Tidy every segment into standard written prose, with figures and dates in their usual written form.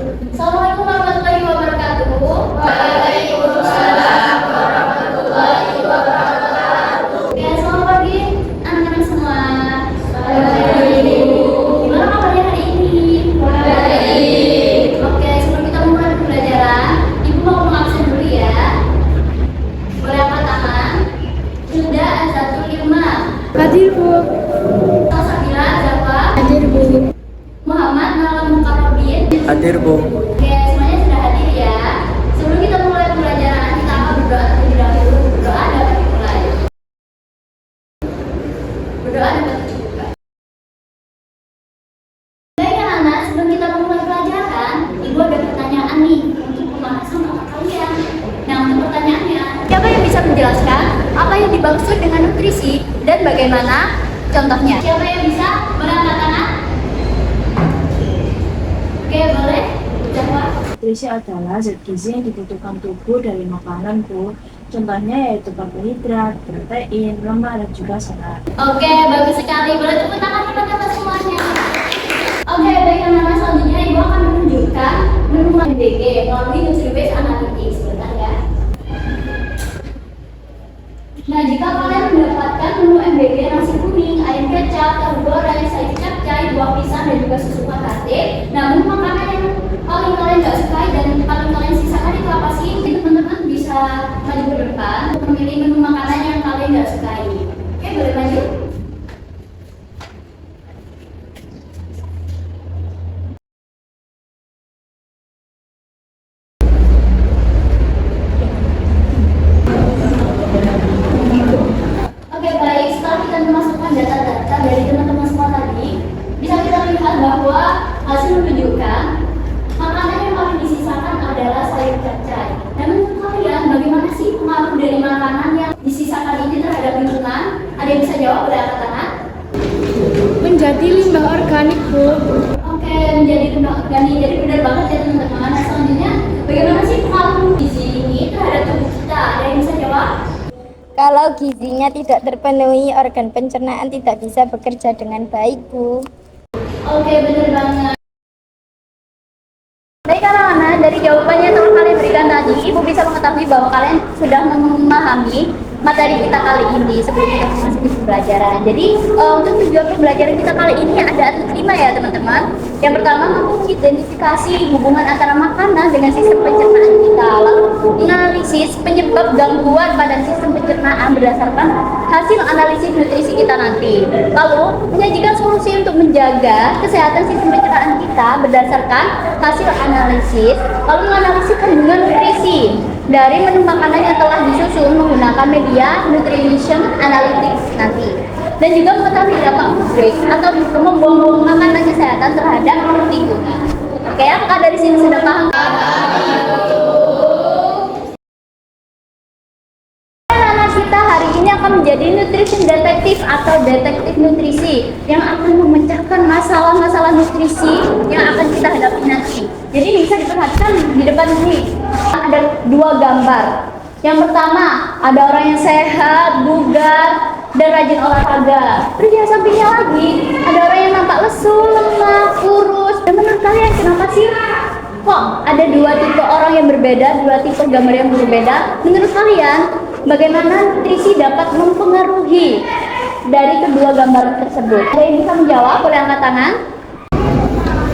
Assalamualaikum warahmatullahi wabarakatuh. Waalaikumsalam warahmatullahi wabarakatuh. Oke, selamat pagi anak-anak semua. Pagi. Gimana kabarnya hari ini? Baik. Oke, sebelum kita mulai pembelajaran, Ibu mau absen dulu ya. Boleh angkat tangan. Sudah A105. Hadir Bu. Sabila Zafa. Hadir Bu. Muhammad Malam Mukarrabin. Hadir Bu. Oke, semuanya sudah hadir ya. Sebelum kita mulai pembelajaran, kita akan berdoa terlebih dahulu. Berdoa dapat dimulai. Berdoa dapat dibuka. Baik anak-anak, sebelum kita memulai pelajaran, Ibu ada pertanyaan nih untuk pembahasan otak kalian. Nah, untuk pertanyaannya, siapa yang bisa menjelaskan apa yang dimaksud dengan nutrisi dan bagaimana contohnya? Siapa yang bisa mengangkat tangan? Oke, boleh. Jawab. Nutrisi adalah zat gizi yang dibutuhkan tubuh dari makanan Bu. Contohnya yaitu karbohidrat, protein, lemak, dan juga serat. Oke, bagus sekali. Boleh tepuk tangan teman-teman semuanya. Oke, baik anak-anak, selanjutnya Ibu akan menunjukkan menu MBG melalui Nutri-Based Analytics. Sebentar ya. Nah, jika kalian mendapatkan menu MBG nasi kuning, ayam kecap, tahu goreng, sayur capcay, buah pisang, dan juga susu pakate, namun makanan yang paling kalian nggak sukai dan paling kalian sisakan itu apa sih? Jadi teman-teman bisa maju ke depan untuk memilih menu makanan yang kalian nggak sukai. Oke, boleh maju. Oke, baik. Setelah kita memasukkan data-data dari teman-teman semua tadi, bisa kita lihat bahwa hasil menunjukkan makanan yang paling disisakan adalah sayur capcay. Dan menurut kalian, bagaimana sih pengaruh dari makanan yang disisakan ini terhadap lingkungan? Ada yang bisa jawab? Boleh angkat tangan. Menjadi limbah organik Bu. Oke, menjadi limbah organik. Jadi benar banget ya teman-teman. Nah, selanjutnya, bagaimana sih pengaruh gizi ini terhadap tubuh kita? Ada yang bisa jawab? Kalau gizinya tidak terpenuhi, organ pencernaan tidak bisa bekerja dengan baik, Bu. Oke, benar banget. Baik anak-anak, dari jawabannya yang telah kalian berikan tadi, Ibu bisa mengetahui bahwa kalian sudah memahami materi kita kali ini sebelum kita memasuki pembelajaran. Jadi untuk tujuan pembelajaran kita kali ini ada 5 ya teman-teman. Yang pertama, mengidentifikasi hubungan antara makanan dengan sistem pencernaan kita. Lalu menganalisis penyebab gangguan pada sistem pencernaan berdasarkan hasil analisis nutrisi kita nanti. Lalu menyajikan solusi untuk menjaga kesehatan sistem pencernaan kita berdasarkan hasil analisis. Lalu menganalisis kandungan nutrisi dari menu makanan yang telah disusun menggunakan media Nutrition Analytics nanti. Dan juga mengetahui dampak food atau membuang makanan kesehatan terhadap lingkungan. Oke, apakah dari sini sudah paham? Anak kita hari ini akan menjadi nutrition detektif atau detektif nutrisi yang akan memecahkan masalah-masalah nutrisi yang akan kita hadapi nanti. Jadi bisa diperhatikan di depan ini ada 2 gambar. Yang pertama, ada orang yang sehat, bugar, dan rajin olahraga. Terus yang sampingnya lagi, ada orang yang nampak lesu, lemah, kurus. Dan menurut kalian kenapa sih kok ada 2 tipe orang yang berbeda, 2 tipe gambar yang berbeda? Menurut kalian, bagaimana nutrisi dapat mempengaruhi dari kedua gambar tersebut? Ada yang bisa menjawab? Boleh angkat tangan.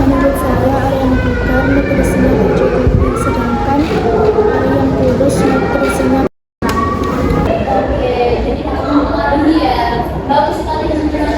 Menurut saya orang bugar nutrisinya bercukupi, sedangkan orang yang kurus nutrisinya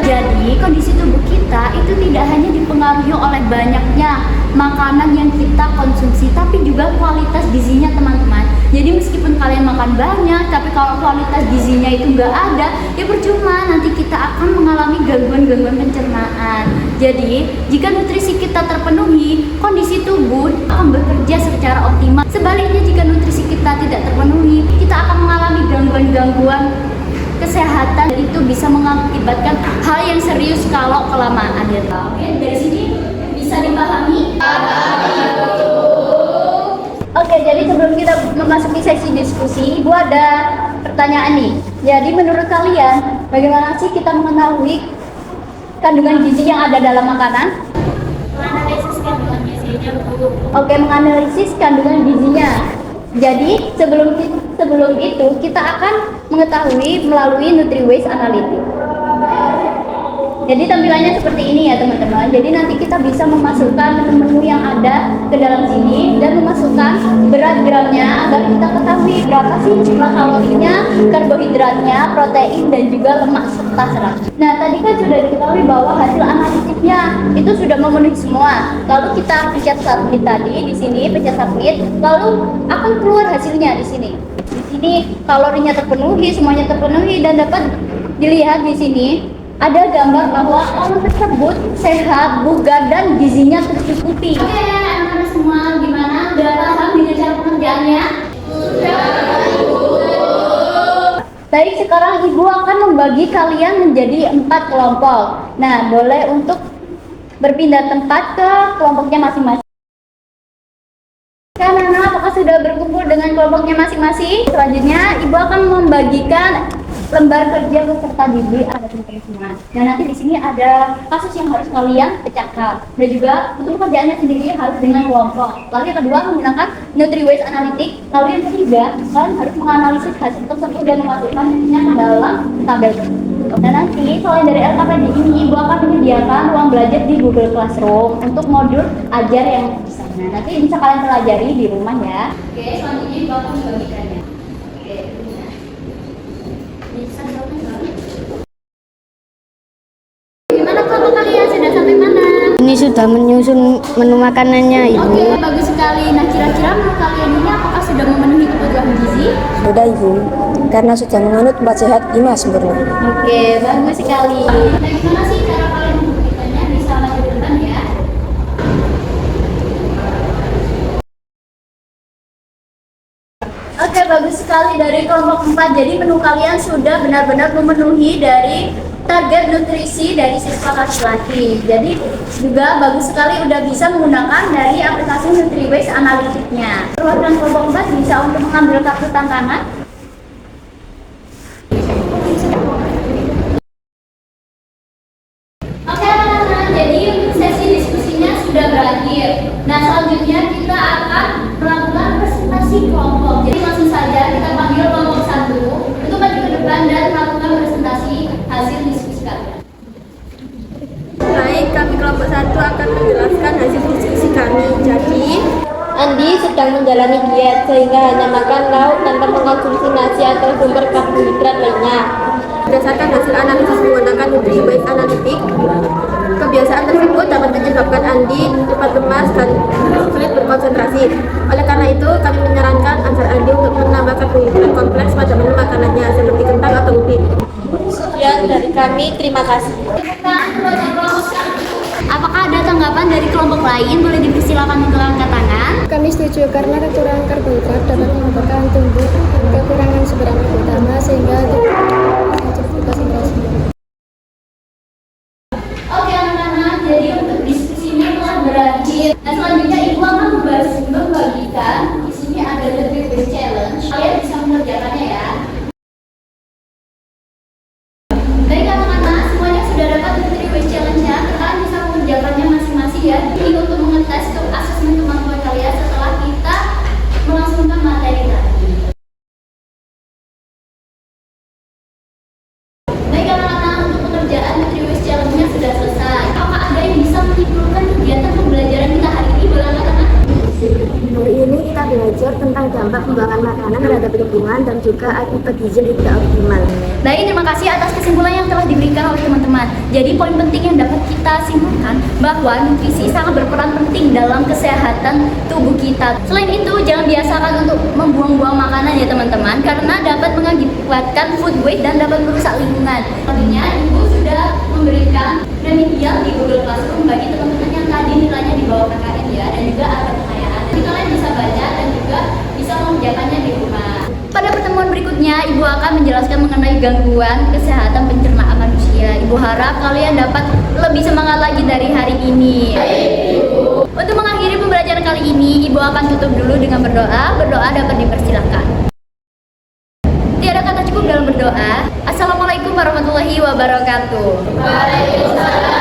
Jadi kondisi tubuh kita itu tidak hanya dipengaruhi oleh banyaknya makanan yang kita konsumsi, tapi juga kualitas gizinya teman-teman. Jadi meskipun kalian makan banyak, tapi kalau kualitas gizinya itu nggak ada, ya percuma, nanti kita akan mengalami gangguan-gangguan pencernaan. Jadi jika nutrisi kita terpenuhi, kondisi tubuh akan bekerja secara optimal. Sebaliknya jika nutrisi kita tidak terpenuhi, kita akan mengalami gangguan-gangguan kesehatan, dan itu bisa mengakibatkan hal yang serius kalau kelamaan ya. Oke, dari sini bisa dipahami? Oke, jadi sebelum kita memasuki sesi diskusi, Ibu ada pertanyaan nih. Jadi menurut kalian, bagaimana sih kita mengetahui kandungan gizi yang ada dalam makanan? Menganalisis kandungan gizinya Oke, menganalisis kandungan gizinya. Jadi sebelum itu kita akan mengetahui melalui NutriWays Analytics. Jadi tampilannya seperti ini ya teman-teman. Jadi nanti kita bisa memasukkan menu-menu yang ada ke dalam sini dan memasukkan berat gramnya agar kita ketahui berapa sih jumlah kalorinya, karbohidratnya, protein dan juga lemak serta serat. Nah tadi kan sudah diketahui bahwa hasil analitiknya itu sudah memenuhi semua. Lalu kita pencet submit tadi di sini, pencet submit, lalu akan keluar hasilnya di sini. Di sini kalorinya terpenuhi, semuanya terpenuhi dan dapat dilihat di sini. Ada gambar bahwa orang tersebut sehat, bugar, dan gizinya tercukupi. Oke, anak-anak semua gimana? Udah paham dengan cara pengerjaannya? Sudah, Ibu. Baik, sekarang Ibu akan membagi kalian menjadi 4 kelompok. Nah, boleh untuk berpindah tempat ke kelompoknya masing-masing. Anak-anak, apakah sudah berkumpul dengan kelompoknya masing-masing? Selanjutnya, Ibu akan membagikan lembar kerja peserta didik ada semua. Nah nanti di sini ada kasus yang harus kalian pecahkan dan juga untuk pekerjaannya sendiri harus dengan kelompok. Lalu yang kedua menggunakan NutriWays Analytics. Lalu yang ketiga kalian harus menganalisis hasil tersebut dan memasukkannya ke dalam tabel. Nah nanti selain dari LKPD ini Ibu akan menyediakan ruang belajar di Google Classroom untuk modul ajar yang di sana. Nanti bisa kalian pelajari di rumah ya. Oke, selanjutnya Ibu akan membagikannya. Oke. Gimana kelompok kalian? Sudah sampai mana? Ini sudah menyusun menu makanannya, Ibu. Oke, bagus sekali. Nah, kira-kira menurut kalian ini apakah sudah memenuhi kebutuhan gizi? Sudah, Ibu. Karena sudah menganut 4 sehat 5 sempurna. Oke, bagus sekali. Nah, gimana sih cara kalian membuktikannya? Bisa maju ke depan ya. Oke, bagus sekali dari kelompok 4. Jadi menu kalian sudah benar-benar memenuhi dari target nutrisi dari siswa laki-laki. Jadi juga bagus sekali udah bisa menggunakan dari aplikasi NutriWays Analytics-nya. Perwakilan kelompok 4 bisa untuk mengambil kartu tantangan. Oke teman-teman, jadi sesi diskusinya sudah berakhir. Nah selanjutnya kita akan melakukan presentasi kelompok. Jadi langsung saja kita panggil kelompok 1 untuk maju ke depan dan melakukan presentasi hasil diskusi kalian. Baik, kami kelompok 1 akan menjelaskan hasil diskusi kami. Jadi, Andi sedang menjalani diet sehingga hanya makan lauk tanpa mengkonsumsi nasi atau sumber karbohidrat lainnya. Berdasarkan hasil analisis menggunakan NutriWays Analytics, kebiasaan tersebut dapat menyebabkan Andi cepat lemas dan sulit berkonsentrasi. Oleh karena itu, kami menyarankan agar Andi untuk menambah karbohidrat kompleks pada menu makanannya seperti kentang atau ubi. Sekian dari kami, terima kasih. Apakah ada tanggapan dari kelompok lain? Boleh dipersilakan untuk angkat tangan. Kami setuju karena kekurangan karbohidrat dapat menyebabkan tubuh kekurangan sumber energi utama sehingga tidak konsentrasi. Oke anak-anak, jadi untuk diskusinya telah berakhir. Nah selanjutnya Ibu akan membagikan di sini ada NutriWays Challenge. Kalian bisa mengerjakannya ya. Baik anak-anak, semuanya sudah dapat NutriWays Challenge-nya. Kalian bisa mengerjakannya masing-masing ya. Ini untuk mengetes asesmen kemampuan kalian setelah kita melangsungkan materi tadi. Baik anak-anak, untuk pekerjaan NutriWays Challenge-nya sudah selesai. Apakah ada yang bisa menyimpulkan kegiatan pembelajaran kita hari ini? Boleh angkat tangan? Hari ini kita belajar tentang dampak pembuangan makanan terhadap lingkungan dan juga akibat gizi yang tidak optimal. Baik, terima kasih atas kesimpulan yang telah diberikan oleh teman-teman. Jadi poin penting yang dapat kita simpulkan bahwa nutrisi sangat berperan penting dalam kesehatan tubuh kita. Selain itu, jangan biasakan untuk membuang-buang makanan ya teman-teman, karena dapat mengakibatkan food waste dan dapat merusak lingkungan. Selanjutnya, Ibu sudah memberikan remedial di Google Classroom bagi teman-teman yang tadi nilainya di bawah KKN ya, dan juga ada pengayaan. Jadi kalian bisa baca dan juga bisa mengerjakannya di rumah. Pada pertemuan berikutnya, Ibu akan menjelaskan mengenai gangguan kesehatan pencernaan manusia. Ibu harap kalian dapat lebih semangat lagi dari hari ini. Untuk mengakhiri pembelajaran kali ini, Ibu akan tutup dulu dengan berdoa. Berdoa dapat dipersilakan. Tiada kata cukup dalam berdoa. Assalamualaikum warahmatullahi wabarakatuh. Waalaikumsalam.